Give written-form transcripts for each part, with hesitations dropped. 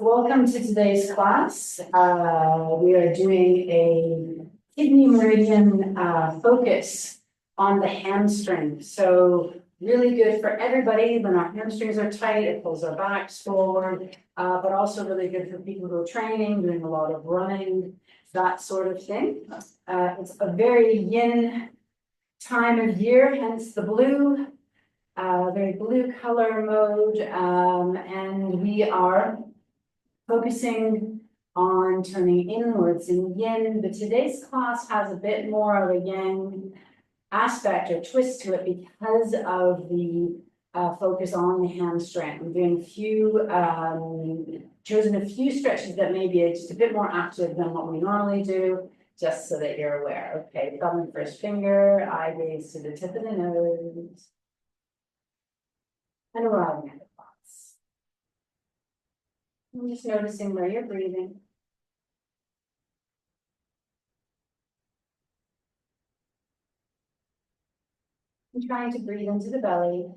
welcome to today's class. We are doing a kidney meridian focus on the hamstring. So really good for everybody when our hamstrings are tight, it pulls our backs forward, but also really good for people who are training, doing a lot of running, that sort of thing. It's a very yin time of year, hence the blue. Very blue color mode, and we are focusing on turning inwards in yin, but today's class has a bit more of a yang aspect or twist to it because of the focus on the hamstring. I'm doing a few, chosen a few stretches that may be just a bit more active than what we normally do, just so that you're aware. Okay, thumb and first finger, eye gaze to the tip of the nose. And arriving at the thoughts. I'm just noticing where you're breathing. And trying to breathe into the belly.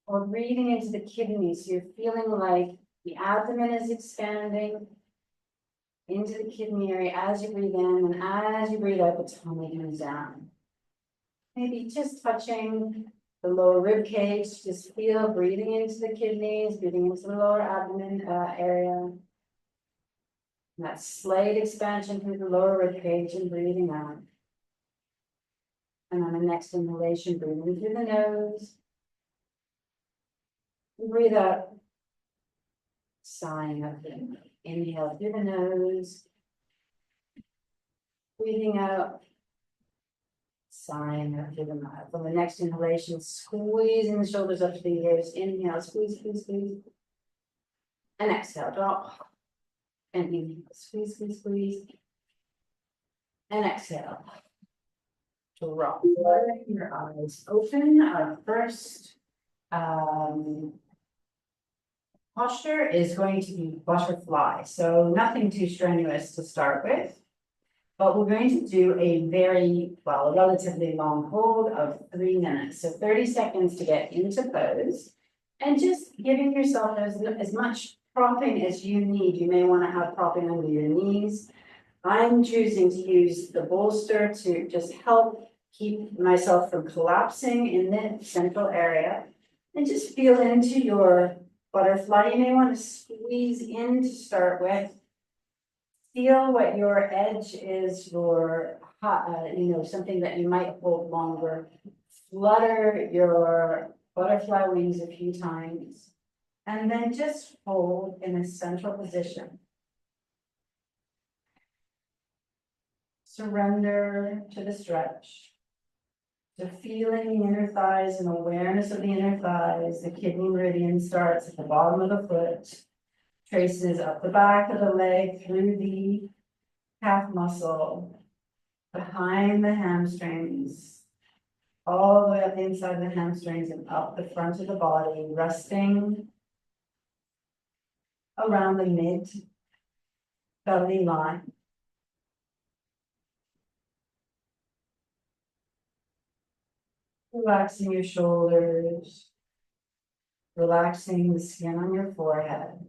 Or breathing into the kidneys. So you're feeling like the abdomen is expanding into the kidney area as you breathe in, and as you breathe out, the tummy comes down. Maybe just touching the lower rib cage, just feel breathing into the kidneys, breathing into the lower abdomen area. And that slight expansion through the lower rib cage and breathing out. And on the next inhalation, breathing through the nose. And breathe out, sighing up. Inhale through the nose. Breathing out. Sighing up through the mouth. On the next inhalation, squeezing the shoulders up to the ears. Inhale, squeeze, squeeze, squeeze. And exhale, drop. And inhale, squeeze, squeeze, squeeze. And exhale. Drop. Letting your eyes open. Our first posture is going to be butterfly. So nothing too strenuous to start with. But we're going to do a relatively long hold of 3 minutes. So 30 seconds to get into pose. And just giving yourself as much propping as you need. You may want to have propping under your knees. I'm choosing to use the bolster to just help keep myself from collapsing in the central area. And just feel into your butterfly. You may want to squeeze in to start with. Feel what your edge is, your, something that you might hold longer. Flutter your butterfly wings a few times, and then just hold in a central position. Surrender to the stretch, to feeling the inner thighs and awareness of the inner thighs. The kidney meridian starts at the bottom of the foot. Traces up the back of the leg through the calf muscle, behind the hamstrings, all the way up the inside of the hamstrings and up the front of the body, resting around the mid belly line. Relaxing your shoulders, relaxing the skin on your forehead.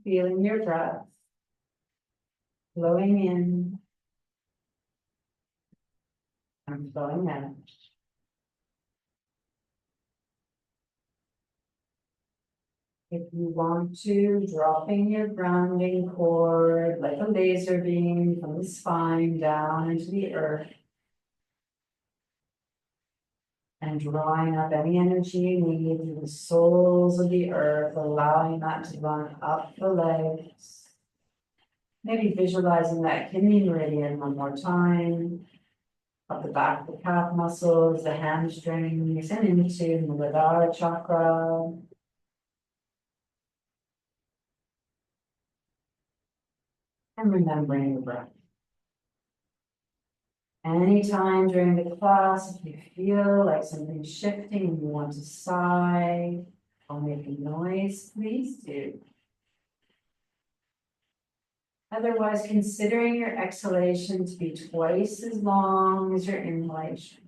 Feeling your breath flowing in and flowing out. If you want to, dropping your grounding cord like a laser beam from the spine down into the earth. And drawing up any energy you need through the soles of the earth, allowing that to run up the legs. Maybe visualizing that kidney meridian one more time. Up the back of the calf muscles, the hamstrings, and into the Muladhara chakra. And remembering the breath. Anytime during the class, if you feel like something's shifting and you want to sigh or make a noise, please do. Otherwise, considering your exhalation to be twice as long as your inhalation.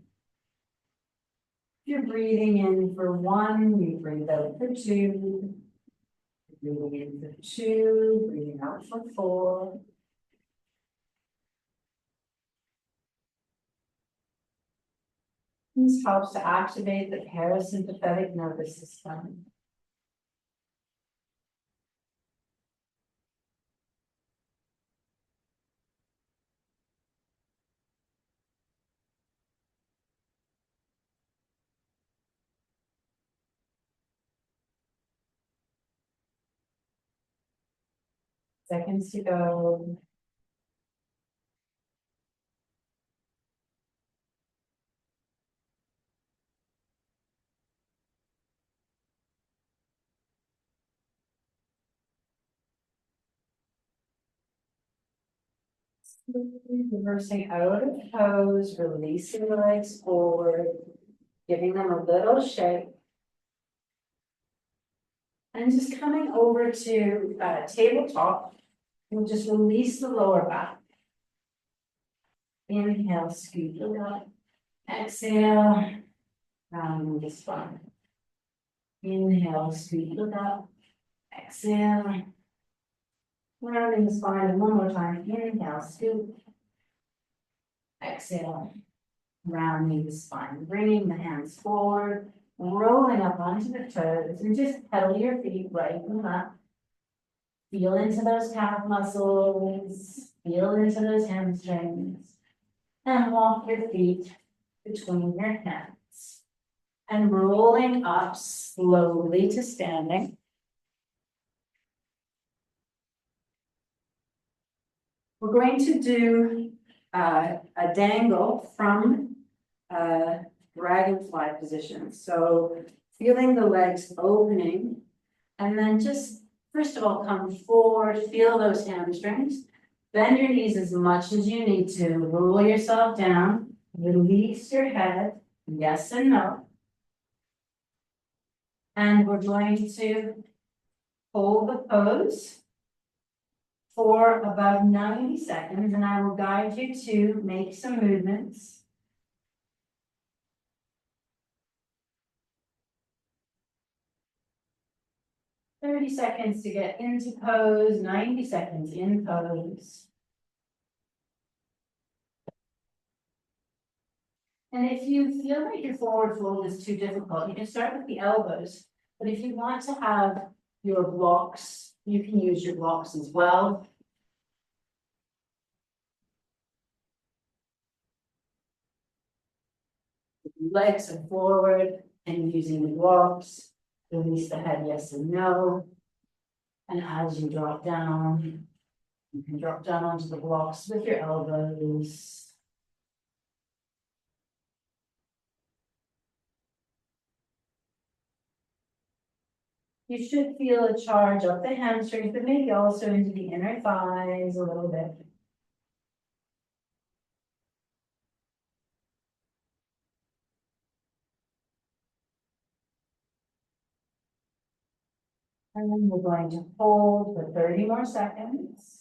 If you're breathing in for 1, you breathe out for 2. Breathing in for 2, breathing out for 4. This helps to activate the parasympathetic nervous system. Seconds to go. Slowly reversing out of pose, releasing the legs forward, giving them a little shake. And just coming over to tabletop, we'll just release the lower back. Inhale, scoop it up. Exhale, round the spine. Inhale, scoop it up. Exhale, rounding the spine. And one more time. Inhale, scoop. Exhale, rounding the spine. Bringing the hands forward, rolling up onto the toes, and just pedal your feet right and left. Feel into those calf muscles. Feel into those hamstrings. And walk your feet between your hands. And rolling up slowly to standing. We're going to do a dangle from dragonfly position. So feeling the legs opening, and then just first of all come forward, feel those hamstrings. Bend your knees as much as you need to. Roll yourself down. Release your head. Yes and no. And we're going to hold the pose for about 90 seconds, and I will guide you to make some movements. Thirty seconds to get into pose, 90 seconds in pose. And if you feel like your forward fold is too difficult, you can start with the elbows. But if you want to have your blocks, you can use your blocks as well. Legs are forward and using the blocks. Release the head, yes and no. And as you drop down, you can drop down onto the blocks with your elbows. You should feel a charge up the hamstrings, but maybe also into the inner thighs a little bit. And then we're going to hold for 30 more seconds.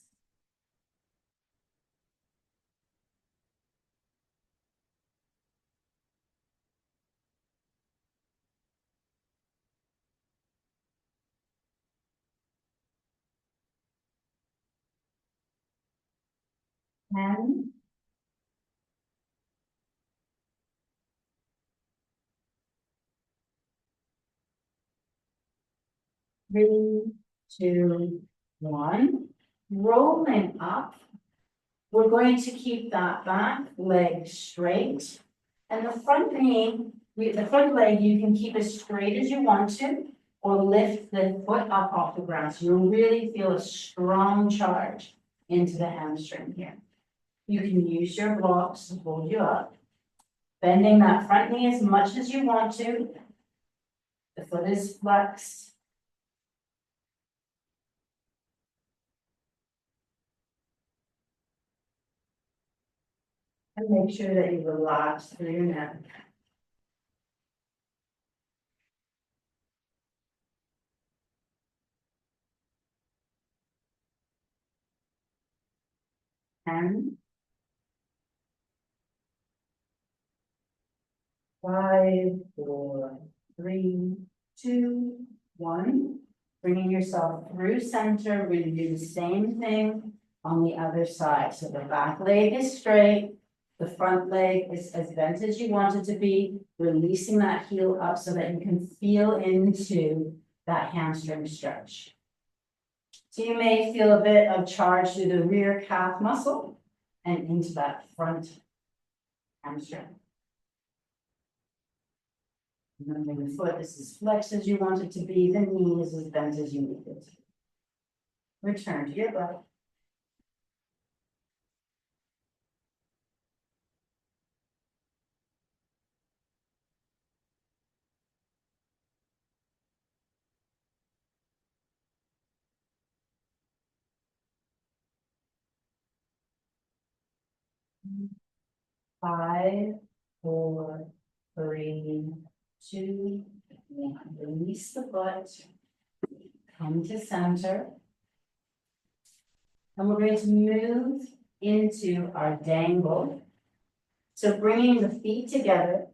And 3, 2, 1. Rolling up. We're going to keep that back leg straight. And the front knee, the front leg, you can keep as straight as you want to, or lift the foot up off the ground. So you'll really feel a strong charge into the hamstring here. You can use your blocks to hold you up. Bending that front knee as much as you want to. The foot is flexed. And make sure that you relax through your neck. 10, 5, 4, 3, 2, 1. Bringing yourself through center. We're going to do the same thing on the other side. So the back leg is straight. The front leg is as bent as you want it to be. Releasing that heel up so that you can feel into that hamstring stretch. So you may feel a bit of charge through the rear calf muscle and into that front hamstring. Remember, the foot is as flexed as you want it to be, the knee is as bent as you need it. Return to your breath. Five, 4, 3, 2, 1. Release the foot. Come to center. And we're going to move into our dangle. So bringing the feet together,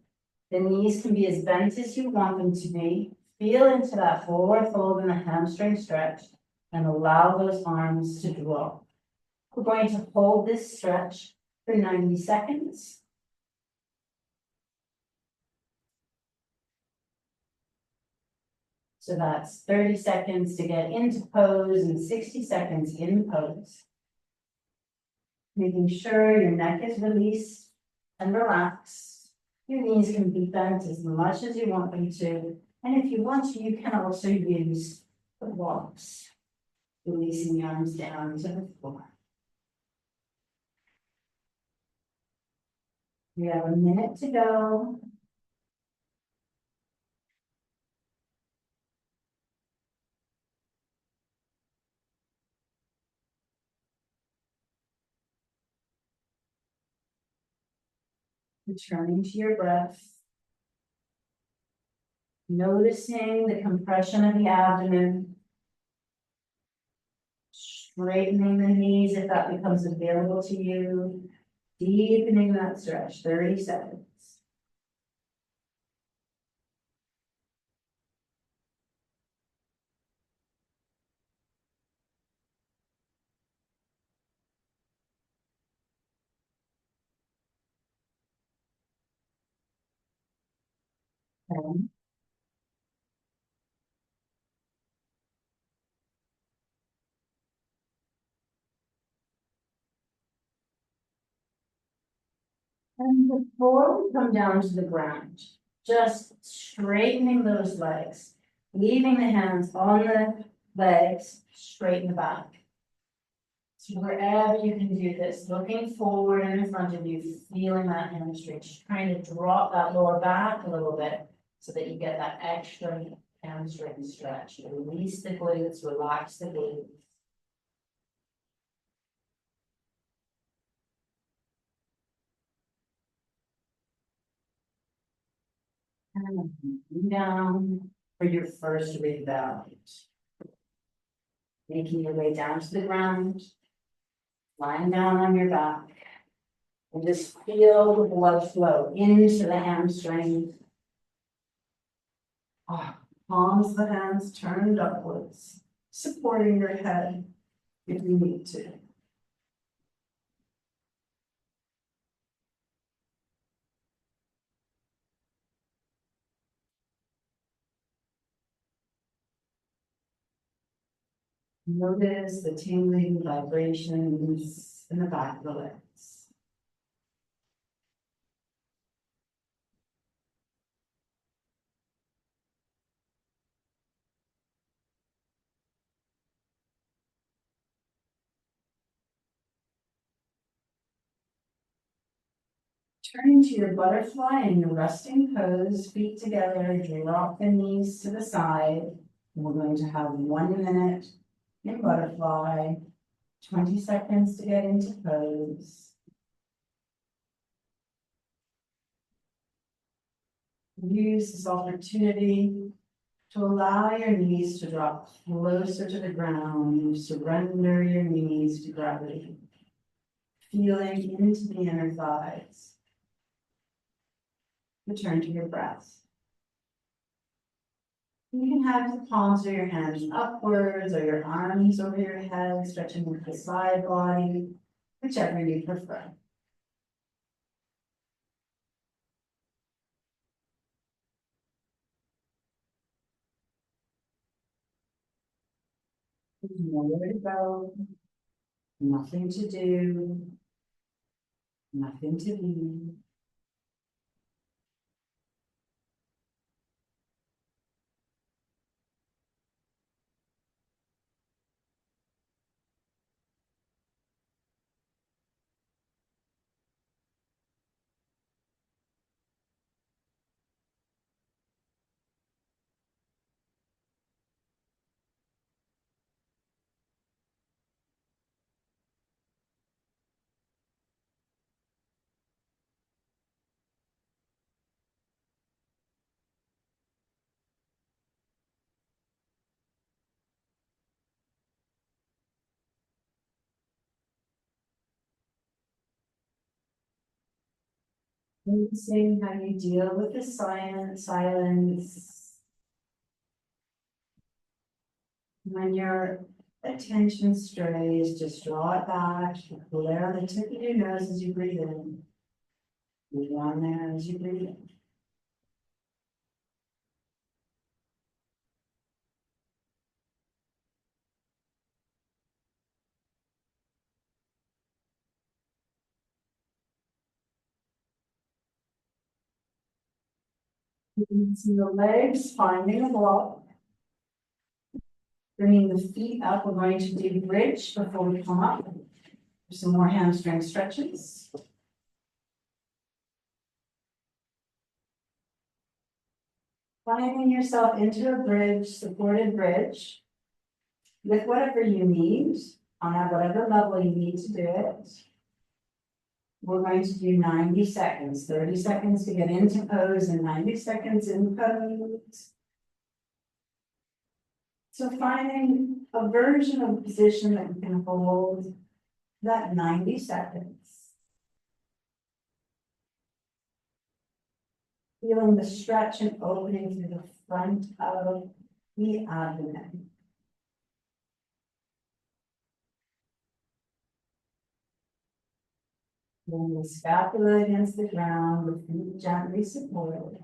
the knees can be as bent as you want them to be. Feel into that forward fold and the hamstring stretch and allow those arms to drop. We're going to hold this stretch for 90 seconds. So that's 30 seconds to get into pose and 60 seconds in pose. Making sure your neck is released and relaxed. Your knees can be bent as much as you want them to. And if you want to, you can also use the blocks, releasing the arms down to the floor. We have a minute to go. Returning to your breath. Noticing the compression of the abdomen. Straightening the knees if that becomes available to you. Deepening that stretch, 30 seconds. Okay. And before we come down to the ground, just straightening those legs, leaving the hands on the legs, straighten the back. So wherever you can do this, looking forward and in front of you, feeling that hamstring, just trying to drop that lower back a little bit so that you get that extra hamstring stretch. Release the glutes, relax the glutes. And down for your first rebound. Making your way down to the ground, lying down on your back, and just feel the blood flow into the hamstrings. Palms of the hands turned upwards, supporting your head if you need to. Notice the tingling vibrations in the back of the legs. Turning to your butterfly in your resting pose, feet together, drop the knees to the side. We're going to have 1 minute in butterfly, 20 seconds to get into pose. Use this opportunity to allow your knees to drop closer to the ground. Surrender your knees to gravity. feeling into the inner thighs. Return to your breath. You can have the palms of your hands upwards or your arms over your head, stretching with the side body, whichever you prefer. There's nowhere to go, nothing to do, nothing to be. Noticing how you deal with the silence. When your attention strays, just draw it back, pull air on the tip of your nose as you breathe in. Breathe on there as you breathe in. Using the legs, finding a block. Bringing the feet up, we're going to do bridge before we come up. Some more hamstring stretches. Finding yourself into a bridge, supported bridge, with whatever you need, on whatever level you need to do it. We're going to do 90 seconds, 30 seconds to get into pose and 90 seconds in pose. So finding a version of position that you can hold that 90 seconds. Feeling the stretch and opening through the front of the abdomen. Bring the scapula against the ground, the feet gently supported.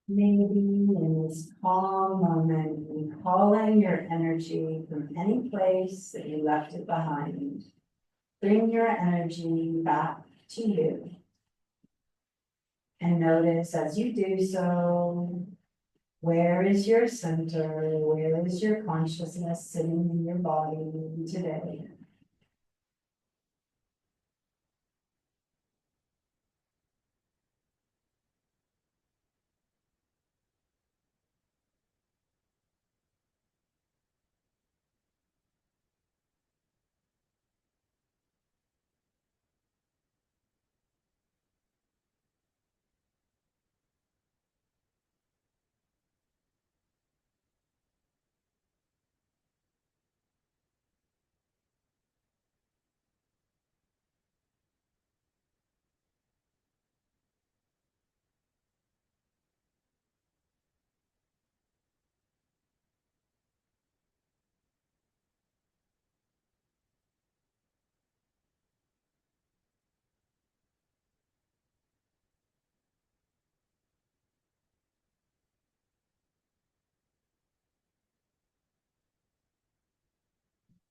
Maybe in this calm moment, recalling your energy from any place that you left it behind. Bring your energy back to you. And notice as you do so, where is your center? Where is your consciousness sitting in your body today?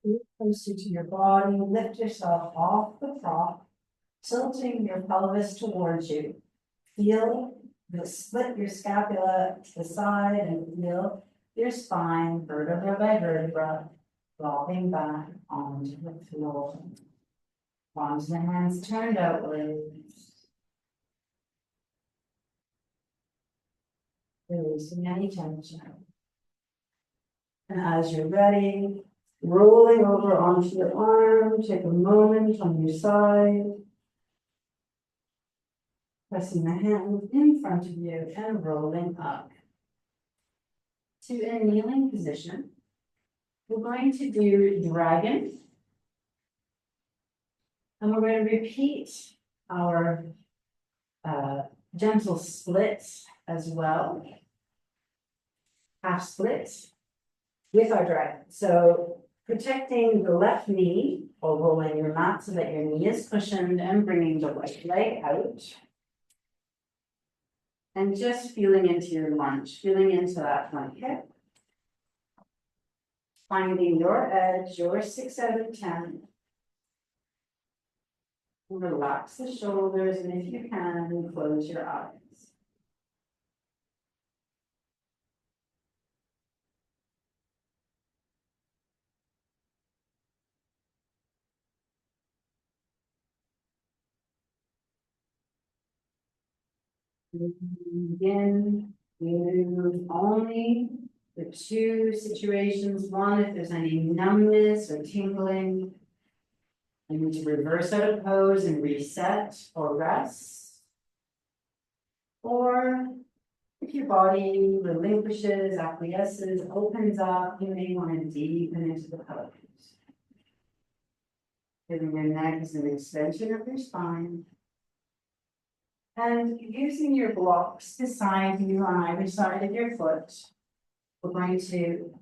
Get closer to your body, lift yourself off the prop, tilting your pelvis towards you. Feel the split your scapula to the side and feel your spine vertebra by vertebra dropping back onto the floor. Palms and hands turned outwards. Releasing any tension. And as you're ready, rolling over onto your arm, take a moment on your side. Pressing the hand in front of you and rolling up to a kneeling position. We're going to do dragon. And we're going to repeat our gentle split as well. Half split with our dragon. So protecting the left knee or rolling your mat so that your knee is cushioned and bringing the right leg out. And just feeling into your lunge, feeling into that front hip. Finding your edge, your 6 out of 10. Relax the shoulders, and if you can, close your eyes. Again, we move only the two situations. One, if there's any numbness or tingling, you need to reverse out of pose and reset or rest. Or if your body relinquishes, acquiesces, opens up, you may want to deepen into the pose. Feeling your neck as an extension of your spine. And using your blocks beside you on either side of your foot, we're going to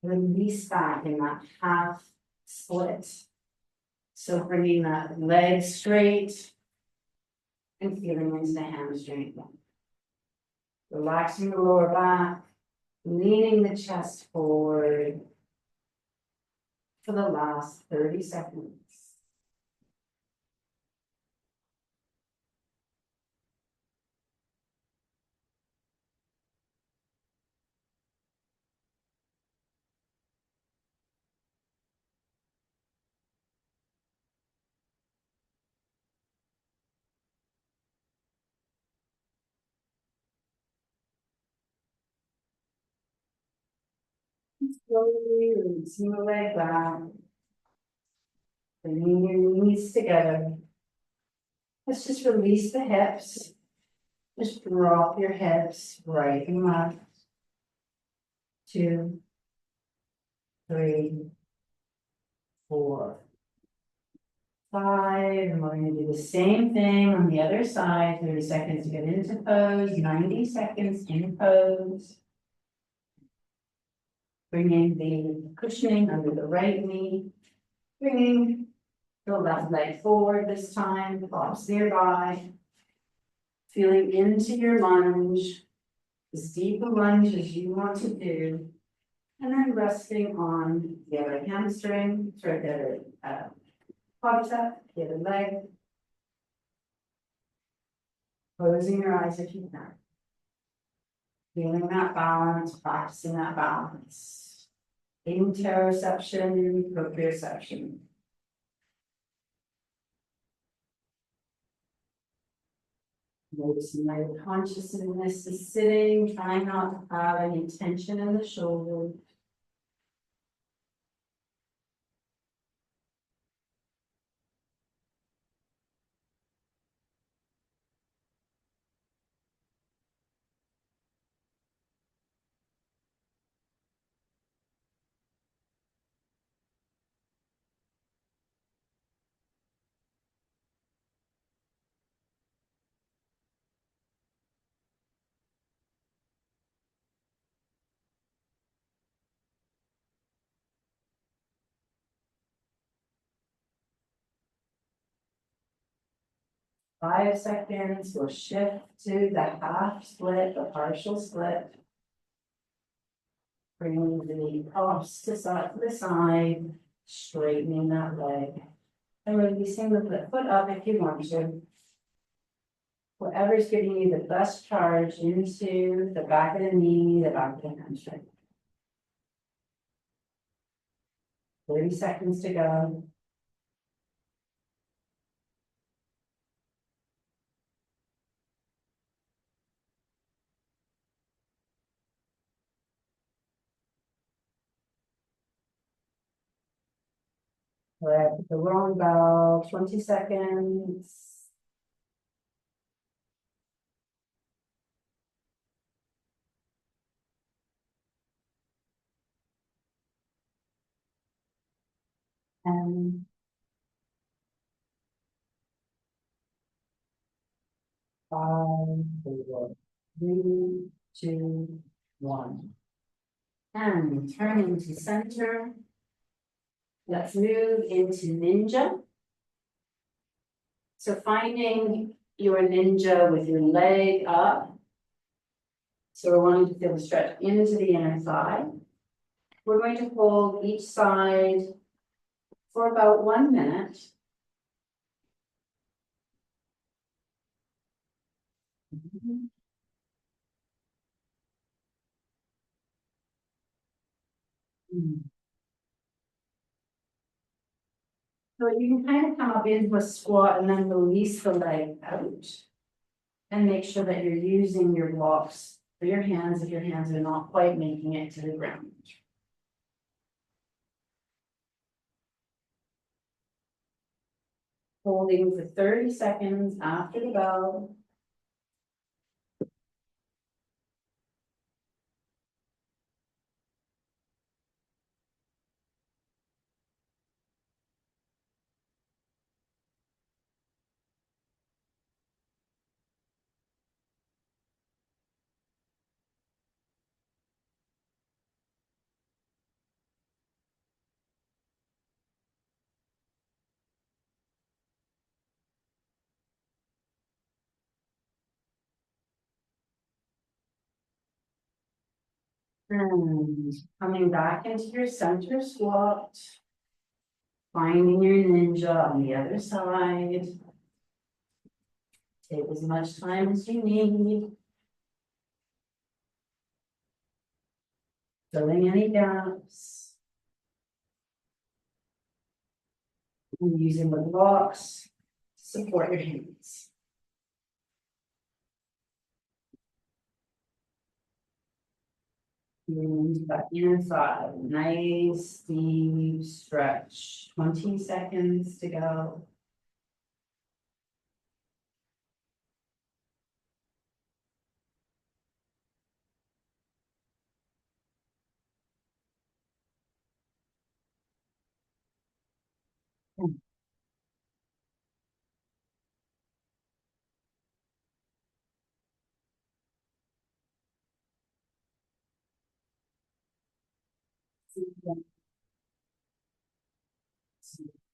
release back in that half split. So bringing that leg straight and feeling into the hamstring. Relaxing the lower back, leaning the chest forward for the last 30 seconds. Slowly releasing the leg back, bringing your knees together. Let's just release the hips. Just drop your hips right and left. 2, 3, 4, 5. And we're going to do the same thing on the other side. 30 seconds to get into pose, 90 seconds in pose. Bringing the cushioning under the right knee. Bringing the left leg forward this time, props nearby. Feeling into your lunge, as deep a lunge as you want to do. And then resting on the other hamstring, sorry, the other quadricep, the other leg. Closing your eyes if you can. Feeling that balance, practicing that balance. Interoception, proprioception. Noticing my consciousness is sitting, trying not to have any tension in the shoulders. Five seconds, we'll shift to the half split, the partial split. Bringing the props to the side, straightening that leg. And releasing the foot up if you want to. Whatever's giving you the best charge into the back of the knee, the back of the hamstring. 30 seconds to go. The wrong bell, 20 seconds. 5, 4, 3, 2, 1. And turn into center. Let's move into ninja. So finding your ninja with your leg up. So we're wanting to feel the stretch into the inner thigh. We're going to hold each side for about 1 minute. So you can kind of come up into a squat and then release the leg out. And make sure that you're using your blocks for your hands if your hands are not quite making it to the ground. Holding for 30 seconds after the bell. And coming back into your center squat. Finding your ninja on the other side. Take as much time as you need. Filling any gaps. And using the blocks to support your hands. And back inner thigh, nice deep stretch. 20 seconds to go.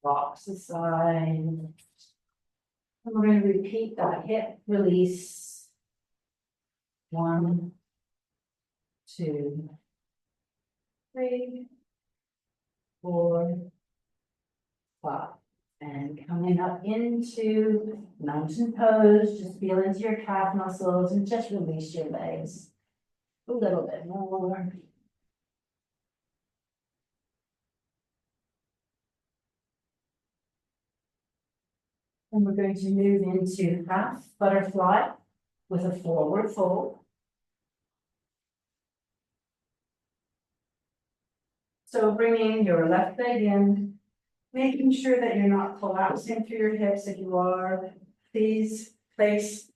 Box aside. And we're going to repeat that hip release. 1, 2, 3, 4, 5. And coming up into mountain pose, just feel into your calf muscles and just release your legs a little bit more. And we're going to move into half butterfly with a forward fold. So bringing your left leg in, making sure that you're not collapsing through your hips. If you are, please place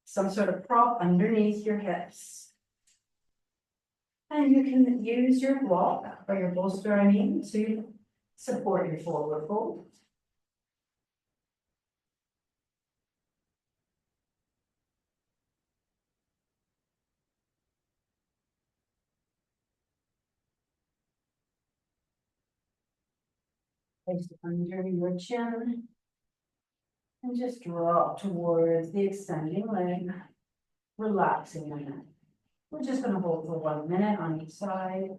some sort of prop underneath your hips. And you can use your block or your bolster, to support your forward fold. Place it under your chin. And just drop towards the extending leg, relaxing the neck. We're just going to hold for 1 minute on each side.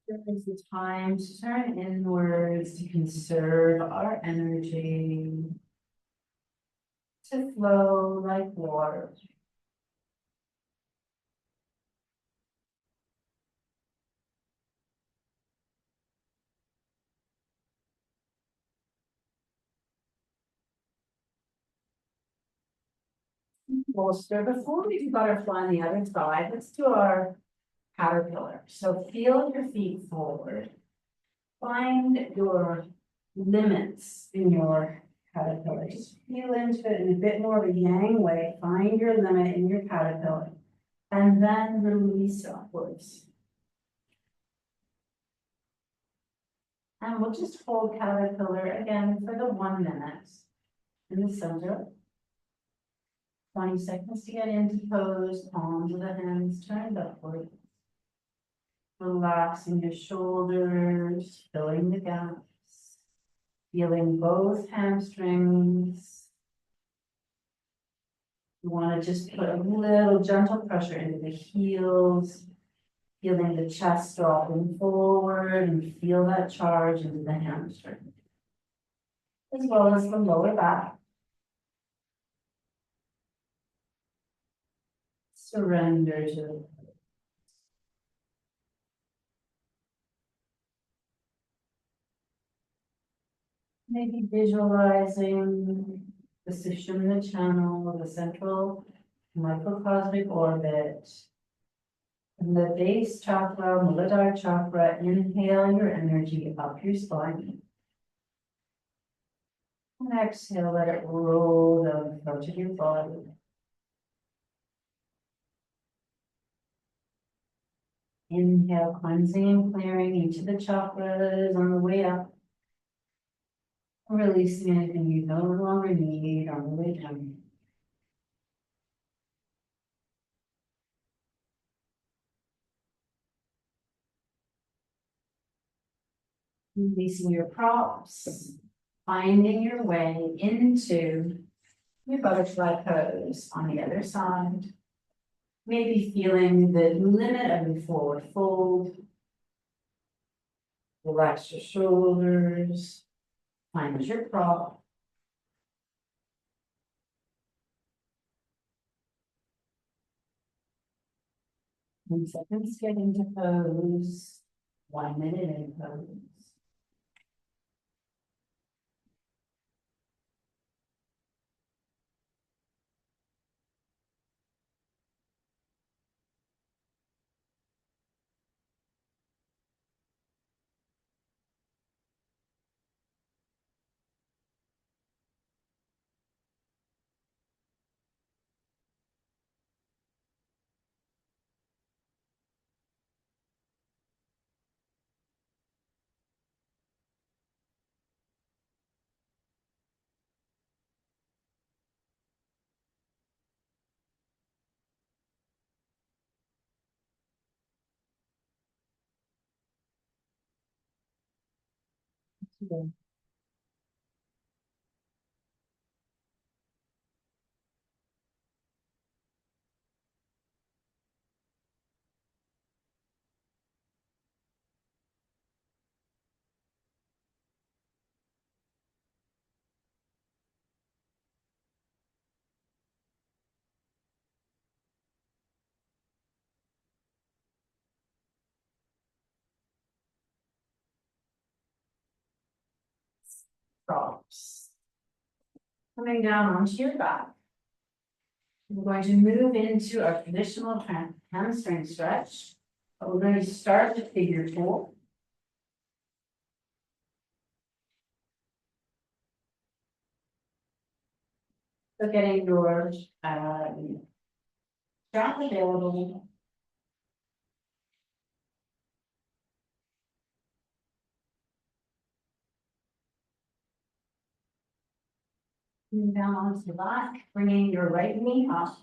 There is the time to turn inwards to conserve our energy, to flow like water. Bolster. Before we do butterfly on the other side, let's do our caterpillar. So feel your feet forward. Find your limits in your caterpillar. Just feel into it in a bit more of a yang way. Find your limit in your caterpillar. And then release upwards. And we'll just hold caterpillar again for the 1 minute in the center. 20 seconds to get into pose, palms of the hands turned upward. Relaxing your shoulders, filling the gaps. Feeling both hamstrings. You want to just put a little gentle pressure into the heels. Feeling the chest dropping forward and feel that charge into the hamstring. As well as the lower back. Surrender to the maybe visualizing the Sushumna channel, the central microcosmic orbit. And the base chakra, Muladhara chakra, inhale your energy up your spine. And exhale, let it roll down the front of your body. Inhale, cleansing and clearing each of the chakras on the way up. Releasing anything you no longer need on the way down. Releasing your props, finding your way into your butterfly pose on the other side. Maybe feeling the limit of your forward fold. Relax your shoulders, find your prop. And seconds get into pose, 1 minute in pose. Okay. Props. Coming down onto your back. We're going to move into our traditional hamstring stretch. But we're going to start with figure 4. So getting your strap available. Moving down onto the back, bringing your right knee up.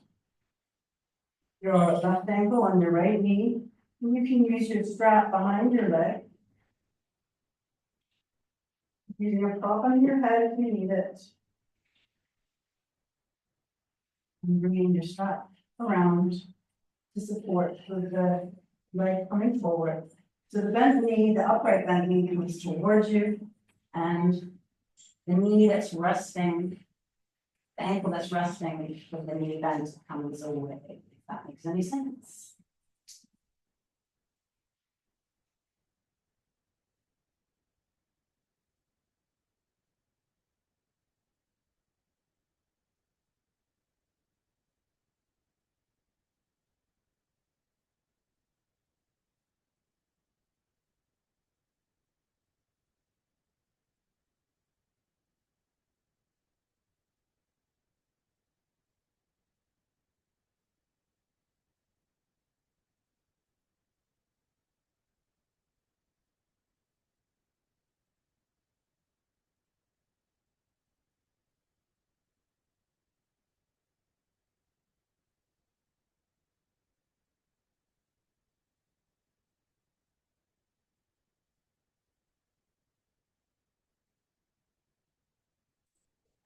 Your left ankle on your right knee. And you can use your strap behind your leg. Using a prop on your head if you need it. And bringing your strap around to support with the leg coming forward. So the bent knee, the upright bent knee comes towards you, and the knee that's resting, the ankle that's resting with the knee bent comes away, if that makes any sense.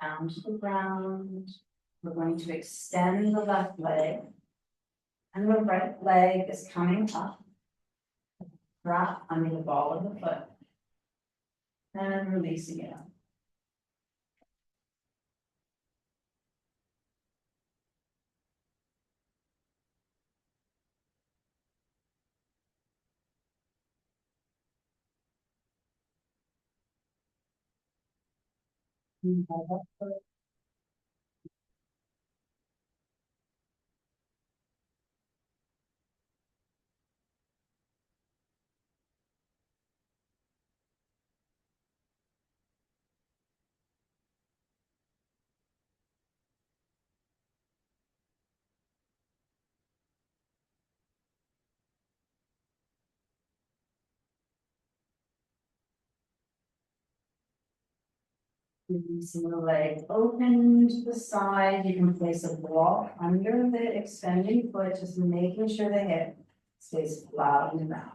down to the ground. We're going to extend the left leg. And the right leg is coming up. Wrap under the ball of the foot. And releasing it up. Releasing the leg open to the side. You can place a block under the extending foot, just making sure the hip stays flat on the ground.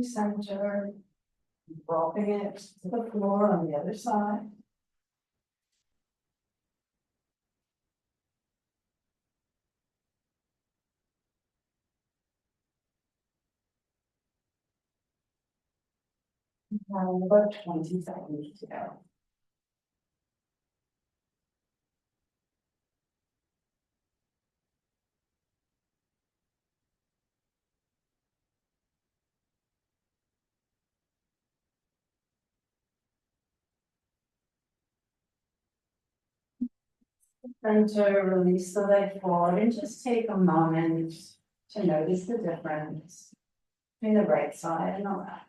Center, dropping it to the floor on the other side. About 20 seconds to go. Center, release the leg forward and just take a moment to notice the difference between the right side and the left.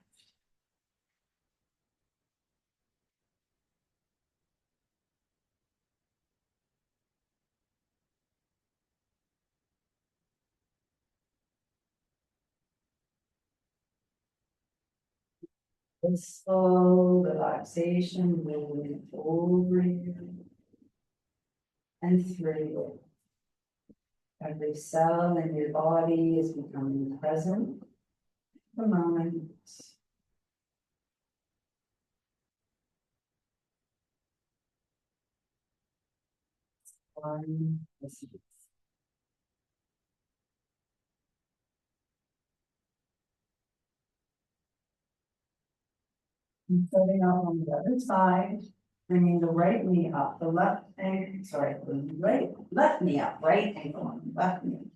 And slow relaxation moving over you and through you. Every cell in your body is becoming present for the moment. One, and setting up on the other side, bringing the right knee up, the left ankle, sorry, the left knee up, right ankle on the left knee.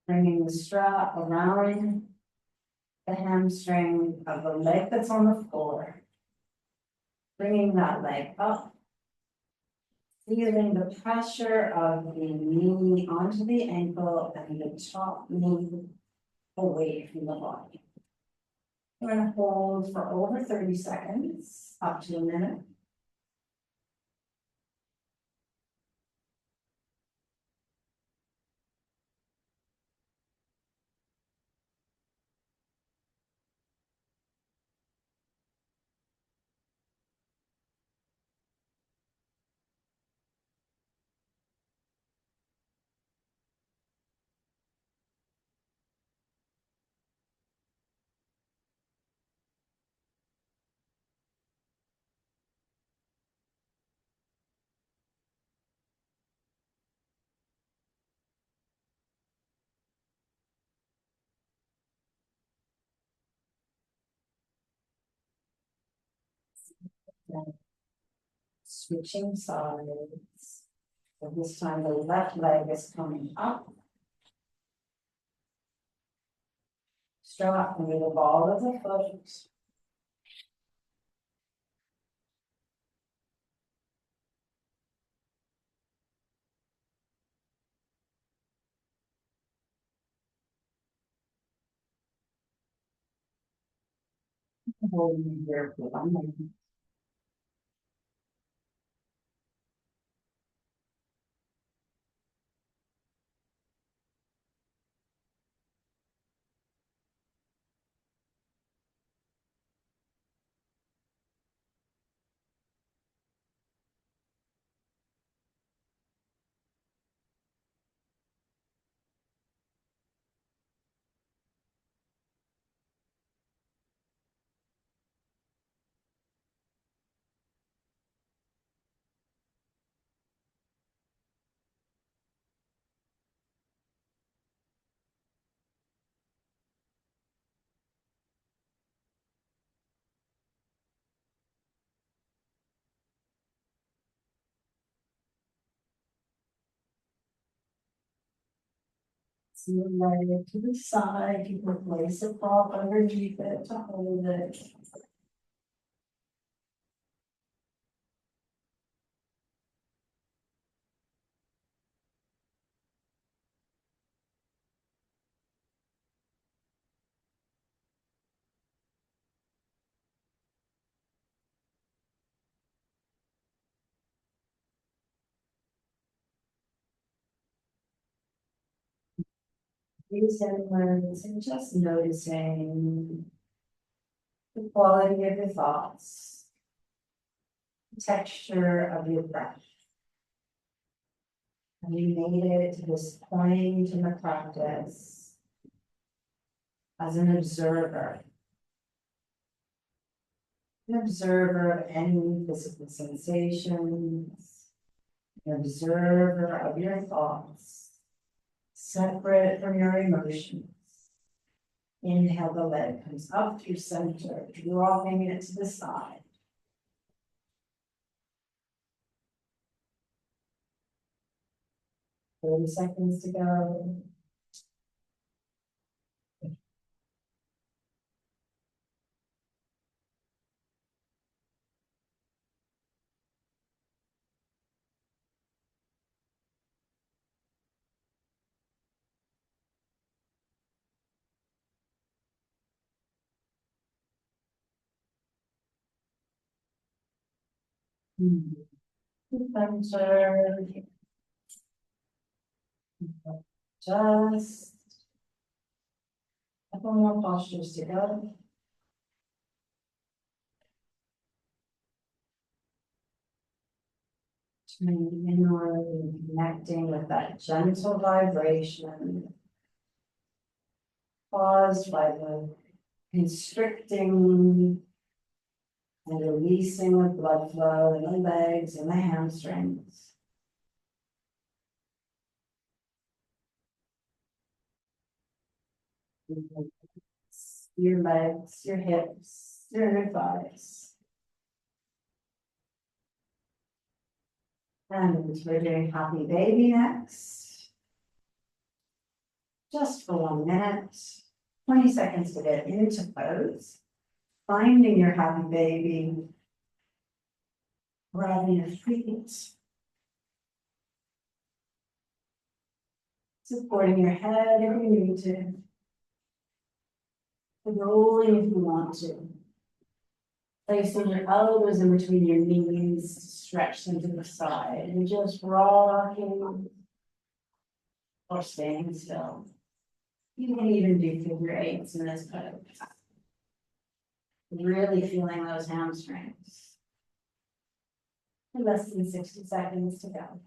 Bringing the strap around the hamstring of the leg that's on the floor. Bringing that leg up. Feeling the pressure of the knee onto the ankle and the top knee away from the body. We're going to hold for over 30 seconds, up to a minute. Then switching sides. So this time the left leg is coming up. Strap under the ball of the foot. Holding your foot. So you lay it to the side, you can place a ball underneath it to hold it. Use any words and just noticing the quality of your thoughts, the texture of your breath. Have you made it to this point in the practice as an observer of any physical sensations, an observer of your thoughts, separate from your emotions. Inhale, the leg comes up through center, dropping it to the side. Thirty seconds to go. Center. Just a couple more postures to go. Turning inward and connecting with that gentle vibration caused by the constricting and releasing of blood flow in the legs and the hamstrings. Your legs, your hips, your thighs. And we're doing happy baby next. Just for 1 minute, 20 seconds to get into pose. Finding your happy baby. Grabbing your feet. Supporting your head if you need to. Rolling if you want to. Placing your elbows in between your knees, stretch them to the side, and just rocking or staying still. You can even do figure eights in this pose. Really feeling those hamstrings. Less than 60 seconds to go.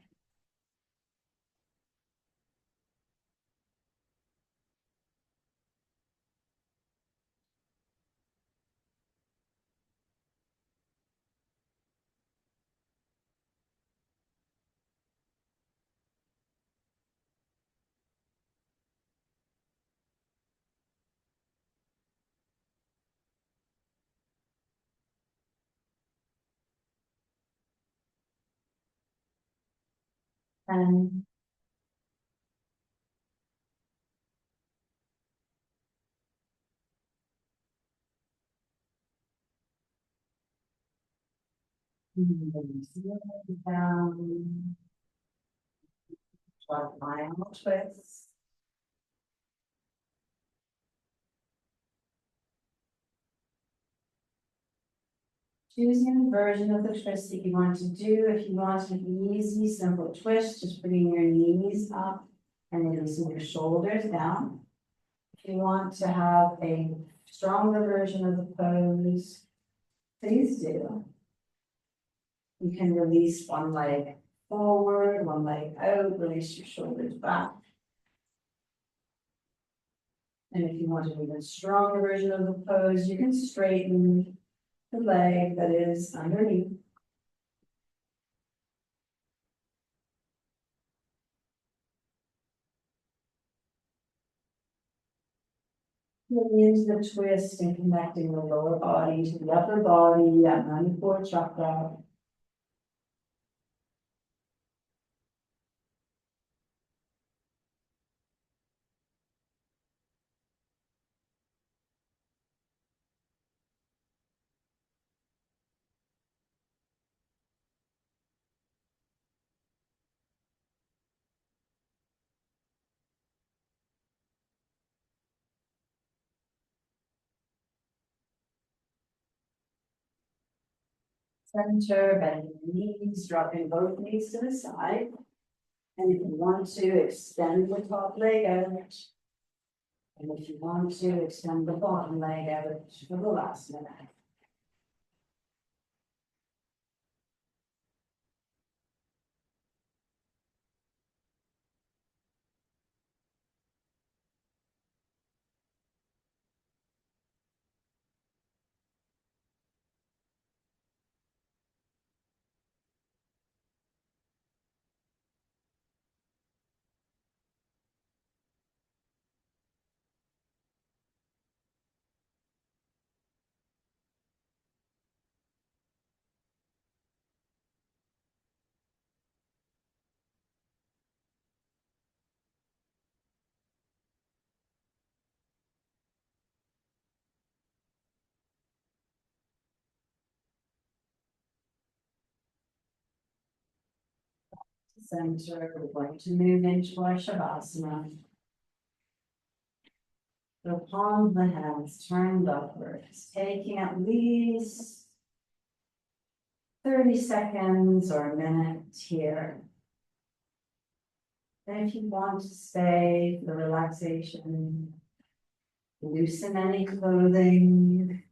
And Down. 12-mile twist. Choosing a version of the twist that you want to do. If you want an easy, simple twist, just bringing your knees up and releasing your shoulders down. If you want to have a stronger version of the pose, please do. You can release one leg forward, one leg out, release your shoulders back. And if you want an even stronger version of the pose, you can straighten the leg that is underneath. Moving into the twist and connecting the lower body to the upper body, that Manipur chakra. Center, bending the knees, dropping both knees to the side. And if you want to, extend the top leg out. And if you want to, extend the bottom leg out for the last minute. Center, we're going to move into our Shavasana. The palm of the hands turned upwards, taking at least 30 seconds or a minute here. And if you want to stay for relaxation, loosen any clothing.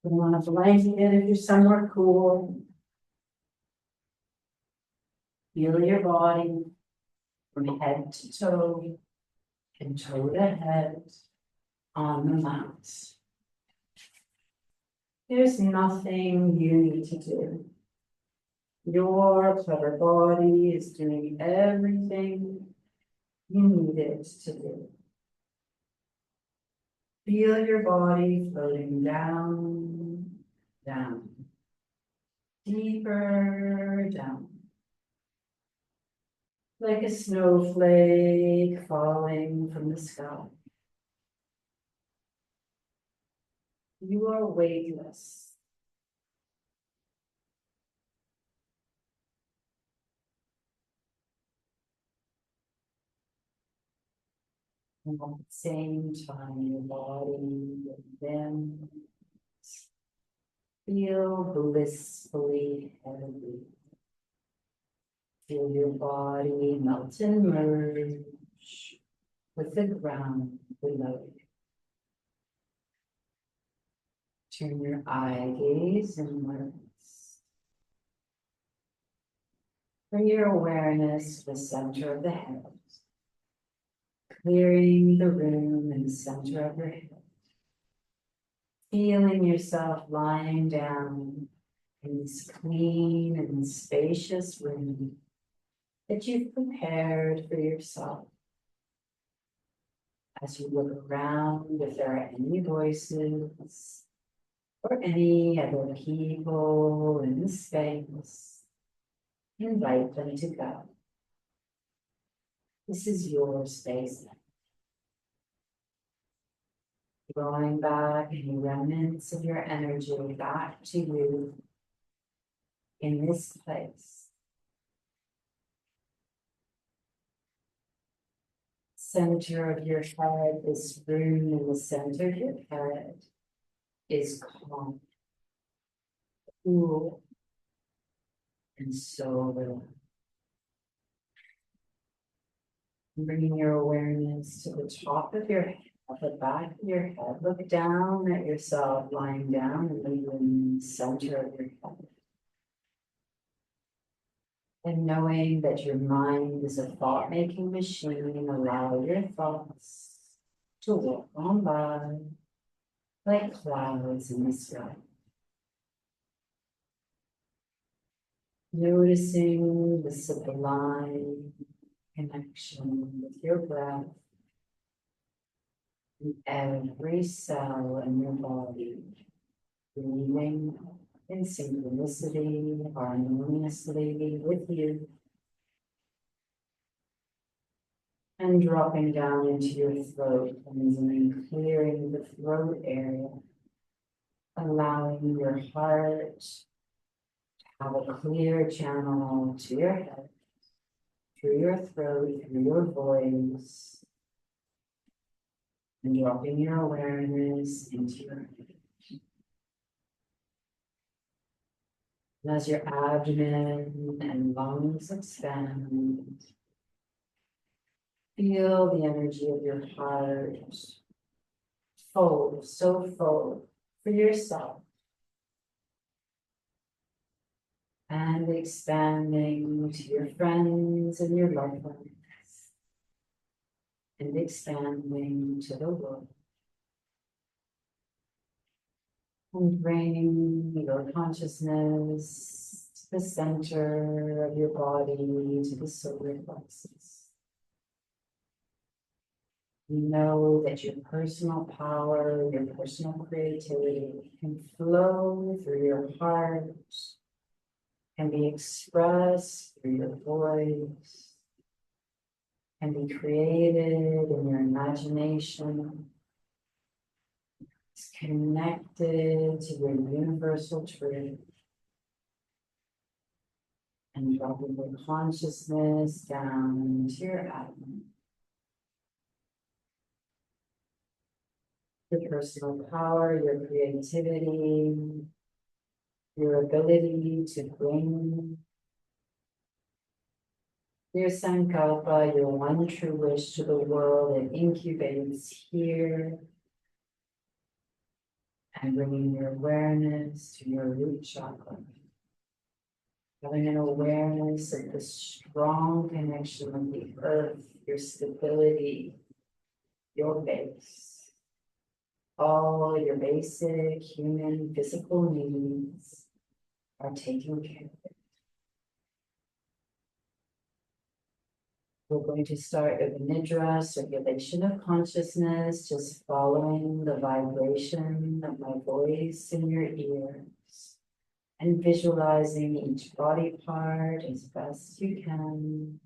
Put on a blanket if you're somewhere cool. Feel your body from head to toe and toe to head on the mat. There's nothing you need to do. Your clever body is doing everything you need it to do. Feel your body floating down, down, deeper down. Like a snowflake falling from the sky. You are weightless. And at the same time, your body then feel blissfully heavy. Feel your body melt and merge with the ground below you. Turn your eye gaze inwards. Bring your awareness to the center of the head, clearing the room in the center of your head. Feeling yourself lying down in this clean and spacious room that you've prepared for yourself. As you look around, if there are any voices or any other people in the space, invite them to go. This is your space. drawing back any remnants of your energy back to you in this place. Center of your head, this room in the center of your head is calm, cool, and so relaxed. Bringing your awareness to the top of your head, at the back of your head. Look down at yourself lying down in the center of your head. And knowing that your mind is a thought-making machine, allow your thoughts to walk on by like clouds in the sky. Noticing the sublime connection with your breath in every cell in your body, breathing in synchronicity, harmoniously with you, and dropping down into your throat and clearing the throat area, allowing your heart to have a clear channel to your head, through your throat, through your voice, and dropping your awareness into your head. And as your abdomen and lungs expand, feel the energy of your heart full, so full for yourself, and expanding to your friends and your loved ones, and expanding to the world. And bring your consciousness to the center of your body, to the solar plexus. Know that your personal power, your personal creativity can flow through your heart, can be expressed through your voice, can be created in your imagination. It's connected to your universal truth, and dropping your consciousness down into your abdomen. Your personal power, your creativity, your ability to bring your sankalpa, your one true wish to the world, and incubates here, and bringing your awareness to your root chakra. Having an awareness of the strong connection with the earth, your stability, your base. All your basic human physical needs are taken care of. We're going to start with Nidra, circulation of consciousness, just following the vibration of my voice in your ears and visualizing each body part as best you can,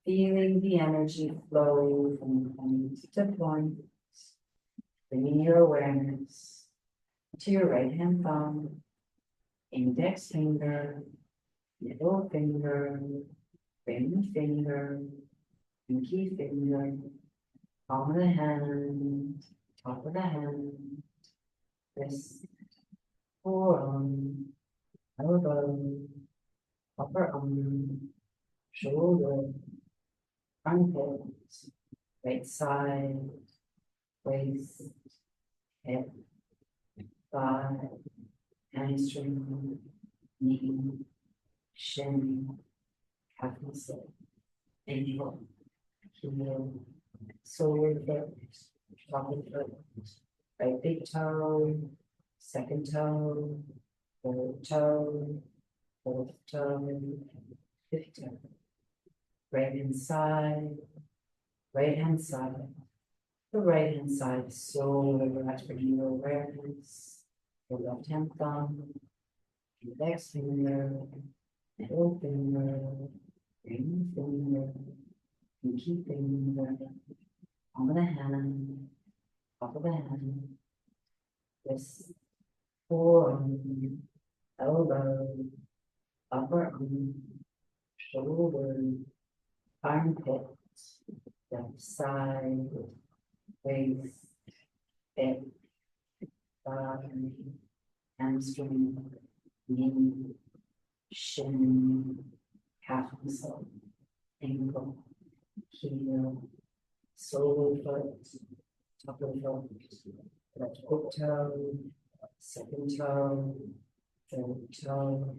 feeling the energy flowing from point to point, bringing your awareness to your right hand thumb, index finger, middle finger, ring finger, pinky finger, palm of the hand, top of the hand, wrist, forearm, elbow, upper arm, shoulder, armpit, right side, waist, hip, thigh, hamstring, knee, shin, calf muscle, ankle, heel, solar foot, top of foot, right big toe, second toe, third toe, fourth toe, fifth toe, right hand side, right hand side. The right hand side is so relaxed, bringing your awareness. Your left hand thumb, index finger, middle finger, ring finger, pinky finger, palm of the hand, top of the hand, wrist, forearm, elbow, upper arm, shoulder, armpit, left side, waist, hip, thigh, hamstring, knee, shin, calf muscle, ankle, heel, sole foot, top of the foot, left hook toe, second toe, third toe,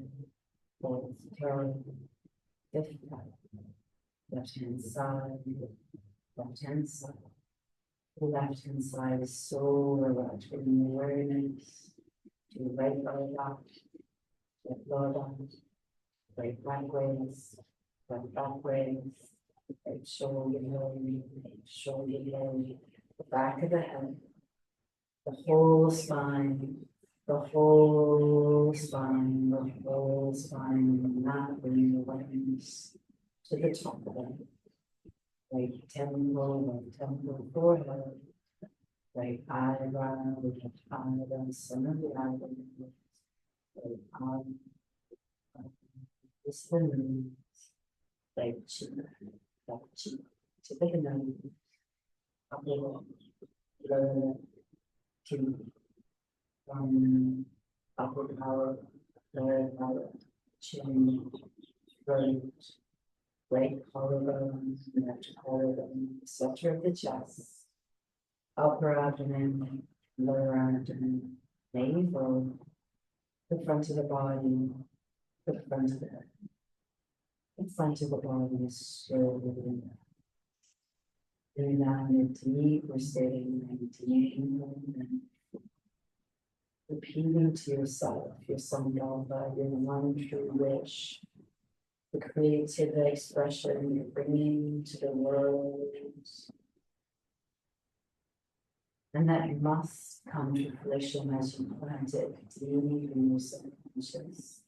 fourth toe, fifth toe, left hand side, left hand side. The left hand side is so relaxed, bringing awareness to the right belly left, left lower back, right back waist, left back waist, right shoulder blade, the back of the head, the whole spine, the whole spine, the whole spine, not bringing awareness to the top of it. Right temple, forehead, right eyebrow, left eyebrow, center of the eyebrow, right arm, this the nose, right cheek, tip of the nose, upper lip, lower teeth, upper palate, lower palate, chin, throat, right collarbone, left collarbone, center of the chest, upper abdomen, lower abdomen, navel, the front of the body, the front of the head. The front of the body is slowly doing down in deep, we're sitting in deep, and repeating to yourself, your samdalva, your one true wish, the creative expression you're bringing to the world, and that must come to fruition as you plant it deep in your subconscious.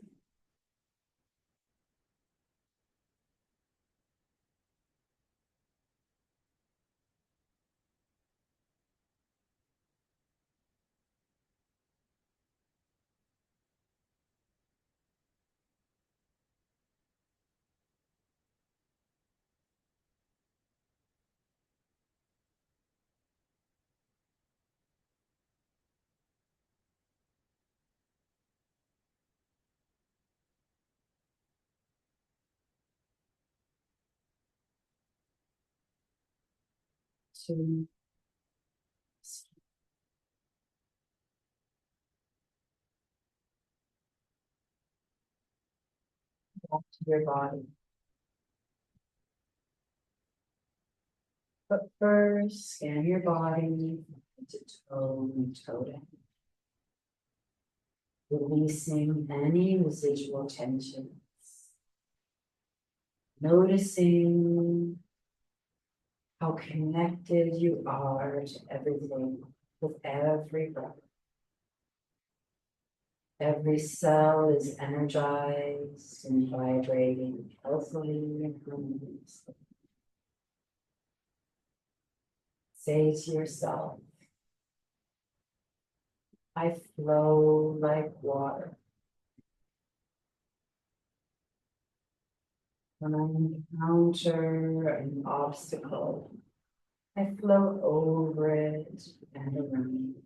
To back to your body. But first, scan your body to toe and toe down, releasing any residual tensions, noticing how connected you are to everything with every breath. Every cell is energized and vibrating healthily and harmoniously. Say to yourself, I flow like water. When I encounter an obstacle, I flow over it and around it.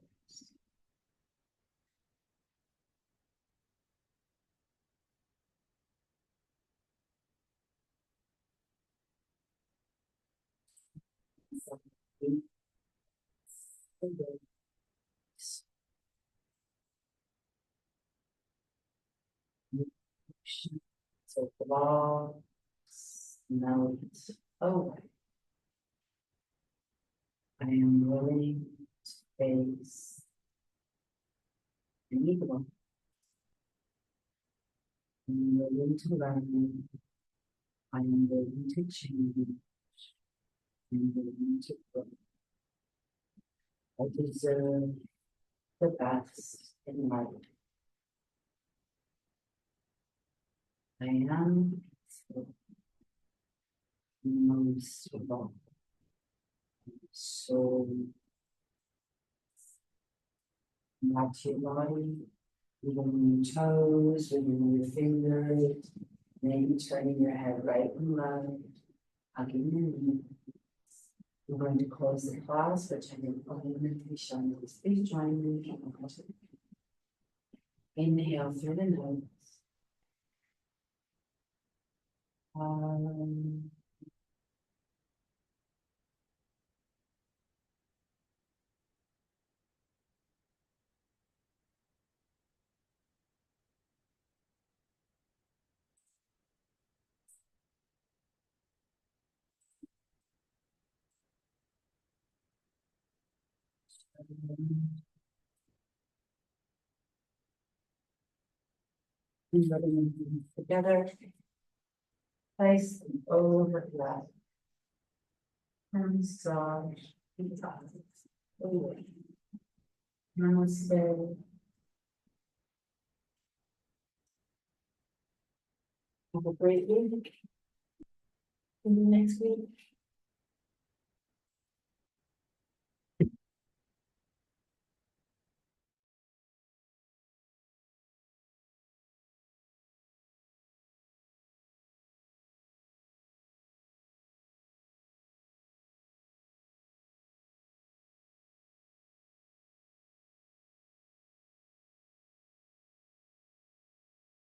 So blocks melt away. I am willing to face any block. I am willing to learn. I am willing to change. I am willing to grow. I deserve the best in life. I am most of all. So Back to your body, wiggling your toes, wiggling your fingers, maybe turning your head right and left, hugging your knees. We're going to close the class, pretending only meditation. Please join me. Inhale through the nose. Um, rubbing them together. Place them over the left. Massage. Namaste. Have a great week. See you next week.